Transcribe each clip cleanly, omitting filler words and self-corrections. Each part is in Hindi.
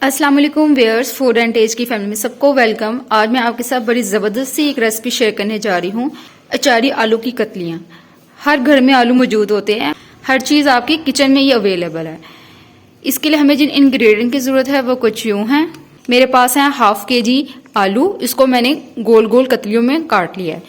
अस्सलाम वालेकुम व्यूअर्स, फूड एंड टेस्ट की फैमिली में सबको वेलकम। आज मैं आपके साथ बड़ी ज़बरदस्त सी एक रेसिपी शेयर करने जा रही हूँ। अचारी आलू की कतलियाँ। हर घर में आलू मौजूद होते हैं, हर चीज़ आपकी किचन में ही अवेलेबल है। इसके लिए हमें जिन इंग्रेडिएंट की ज़रूरत है वो कुछ यूँ हैं। मेरे पास है हाफ kg आलू, इसको मैंने गोल गोल कतलियों में काट लिया है।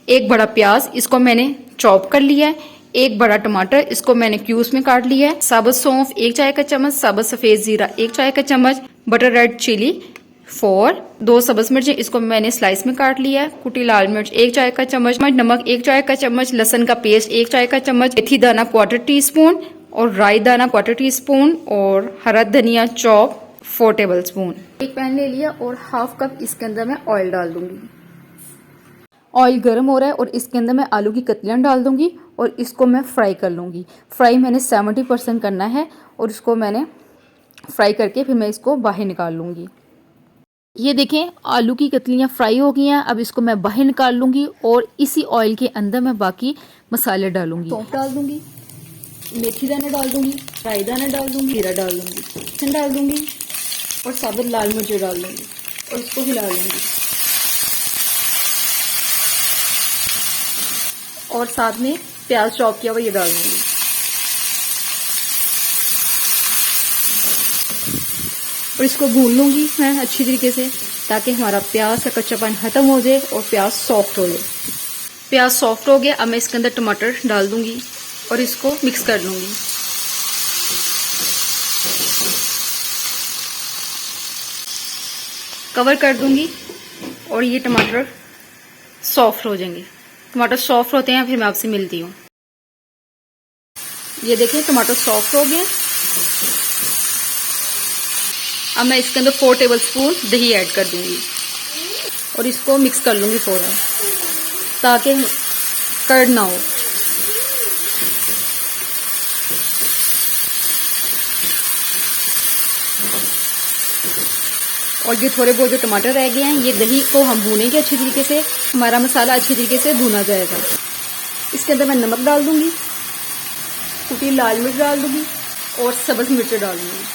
एक बड़ा प्याज, इसको मैंने चॉप कर लिया है। एक बड़ा टमाटर, इसको मैंने क्यूब्स में काट लिया है। साबुत सौंफ 1 चाय का चम्मच, साबुत सफेद जीरा 1 चाय का चम्मच, बटर रेड चिली 4, 2 सब्ज मिर्चें, इसको मैंने स्लाइस में काट लिया है। कुटी लाल मिर्च 1 चाय का चम्मच, नमक 1 चाय का चम्मच, लहसुन का पेस्ट 1 चाय का चम्मच, मेथी दाना 1/4 टीस्पून और राई दाना 1/4 टीस्पून और हरा धनिया चॉप 4 टेबल स्पून। एक पैन ले लिया और हाफ कप इसके अंदर मैं ऑयल डाल दूंगी। ऑयल गर्म हो रहा है और इसके अंदर मैं आलू की कतलियाँ डाल दूंगी और इसको मैं फ्राई कर लूँगी। फ्राई मैंने 70% करना है और इसको मैंने फ्राई करके फिर मैं इसको बाहर निकाल लूँगी। ये देखें, आलू की कतलियाँ फ्राई हो गई हैं। अब इसको मैं बाहर निकाल लूँगी और इसी ऑयल के अंदर मैं बाकी मसाले डालूँगी। सौंफ डाल दूँगी, मेथी दाना डाल दूँगी, राई दाना डाल दूँगी, जीरा डाल दूँगी, लहसुन डाल दूँगी और साबुत लाल मिर्च डाल दूँगी और इसको हिला लूँगी। और साथ में प्याज चॉप किया हुआ ये डाल दूंगी और इसको भून लूंगी मैं अच्छी तरीके से, ताकि हमारा प्याज का कच्चापन खत्म हो जाए और प्याज सॉफ्ट हो जाए। प्याज सॉफ्ट हो गया, अब मैं इसके अंदर टमाटर डाल दूंगी और इसको मिक्स कर लूंगी। कवर कर दूंगी और ये टमाटर सॉफ्ट हो जाएंगे। टमाटर सॉफ्ट होते हैं फिर मैं आपसे मिलती हूँ। ये देखें, टमाटर सॉफ्ट हो गए। अब मैं इसके अंदर 4 टेबल स्पून दही ऐड कर दूंगी और इसको मिक्स कर लूंगी फौरन, ताकि कर्ड ना हो। और ये थोड़े बहुत जो टमाटर रह गए हैं, ये दही को हम भूनेंगे अच्छी तरीके से, हमारा मसाला अच्छी तरीके से भुना जाएगा। इसके अंदर मैं नमक डाल दूंगी, कुटी लाल मिर्च डाल दूंगी और सब्ज मिर्च डाल दूंगी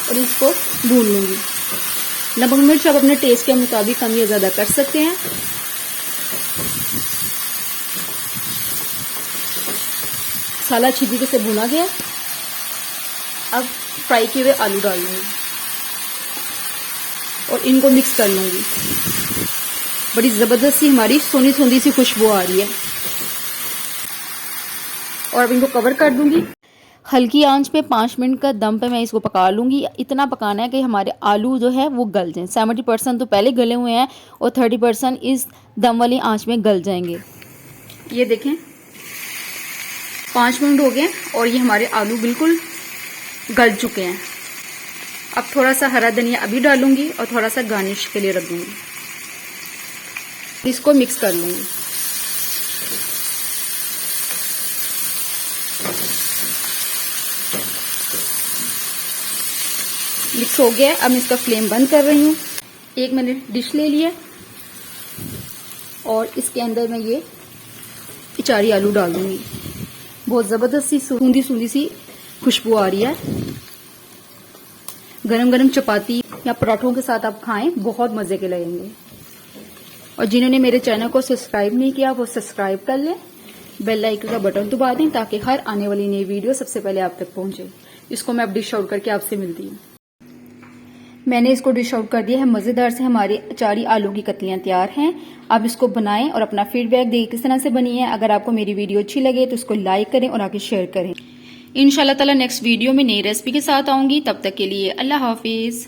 और इसको भून लूंगी। नमक मिर्च आप अपने टेस्ट के मुताबिक कम या ज़्यादा कर सकते हैं। मसाला अच्छी तरीके से भुना गया। अब फ्राई किए हुए आलू डाल लूंगी और इनको मिक्स कर लूंगी। बड़ी ज़बरदस्त सी हमारी सोनी सोंधी सी खुशबू आ रही है। और अब इनको कवर कर दूंगी। हल्की आंच पे 5 मिनट का दम पे मैं इसको पका लूंगी। इतना पकाना है कि हमारे आलू जो है वो गल जाएं। 70% तो पहले गले हुए हैं और 30% इस दम वाली आंच में गल जाएंगे। ये देखें, 5 मिनट हो गए और ये हमारे आलू बिल्कुल गल चुके हैं। अब थोड़ा सा हरा धनिया अभी डालूंगी और थोड़ा सा गार्निश के लिए रख दूंगी। इसको मिक्स कर लूंगी। मिक्स हो गया है। अब मैं इसका फ्लेम बंद कर रही हूँ। एक मैंने डिश ले लिया और इसके अंदर मैं ये अचारी आलू डाल दूंगी। बहुत ज़बरदस्त सी सूंधी सूंधी सी खुशबू आ रही है। गरम गरम चपाती या पराठों के साथ आप खाएं, बहुत मज़े के लगेंगे। और जिन्होंने मेरे चैनल को सब्सक्राइब नहीं किया वो सब्सक्राइब कर लें, बेल आइकन का बटन दबा दें, ताकि हर आने वाली नई वीडियो सबसे पहले आप तक पहुंचे। इसको मैं अब डिश आउट करके आपसे मिलती हूँ। मैंने इसको डिश आउट कर दिया है। मज़ेदार से हमारी अचारी आलू की कतलियाँ तैयार हैं। आप इसको बनाएं और अपना फीडबैक दें किस तरह से बनी है। अगर आपको मेरी वीडियो अच्छी लगे तो इसको लाइक करें और आगे शेयर करें। इंशाल्लाह ताला नेक्स्ट वीडियो में नई रेसिपी के साथ आऊंगी। तब तक के लिए अल्लाह हाफिज।